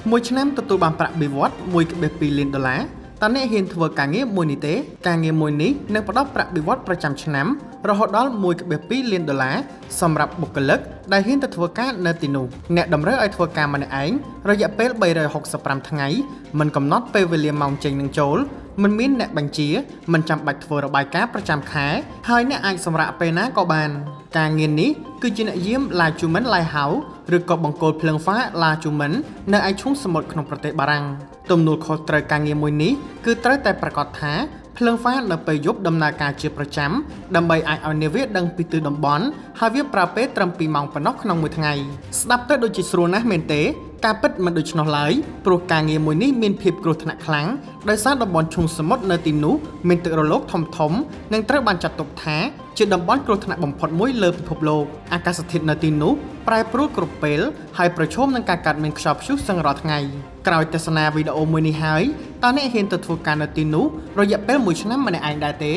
មួយឆ្នាំទទួលបានប្រាក់បៀវត្ស$1.2 លានតើអ្នកហ៊ានធ្វើការងារមួយនេះទេការងារមួយនេះនឹងផ្ដល់ប្រាក់បៀវត្សប្រចាំឆ្នាំរហូតដល់$1.2 លានសម្រាប់បុគ្គលិកដែលហ៊ានទៅធ្វើការនៅទីនោះអ្នកតម្រូវឲ្យធ្វើការម្នាក់ឯងរយៈពេល365ថ្ងៃមិនកំណត់ពេលវេលាម៉ោងចេញនិងចូលមិនមានអ្នកបញ្ជាមិនចាំបាច់ធ្វើរបាយការណ៍ប្រចាំខែហើយអ្នកអាចសម្រាកពេលណាក៏បានការងារនេះគឺជាអ្នកយាមឡាជូមិនឡៃហៅឬក៏បង្គោលភ្លើងហ្វាឡាជូមិននៅឯឈូងសមុទ្រក្នុងប្រទេសបារាំងទំនួលខុសត្រូវការងារមួយនេះគឺត្រូវតែប្រាកដថាភ្លើងហ្វានៅពេលយប់ដំណើរការជាប្រចាំដើម្បីអាចឲ្យនាវាដឹងពីទិសតំបន់ហើយវាប្រើពេលត្រឹម2ម៉ោងប៉ុណ្ណោះក្នុងមួយថ្ងៃស្ដាប់ទៅដូចជាស្រួលណាស់មែនទេការពិតមិនដូច្នោះឡើយព្រោះការងារមួយនេះមានភាពគ្រោះថ្នាក់ខ្លាំងដោយសារតំបន់ឈូងសមុទ្រនៅទីនោះមានទឹករលកធំៗនិងត្រូវបានចាត់ទុកថាជាតំបន់គ្រោះថ្នាក់បំផុតមួយលើពិភពលោកអាកាសធាតុនៅទីនោះប្រែប្រួលគ្រប់ពេលហើយប្រឈមនឹងការកាត់មានខ្យល់ព្យុះសឹងរាល់ថ្ងៃក្រោយទស្សនាវីដេអូមួយនេះហើយតើអ្នកហ៊ានទៅធ្វើការនៅទីនោះរយៈពេល1ឆ្នាំម្នាក់ឯងដែរទេ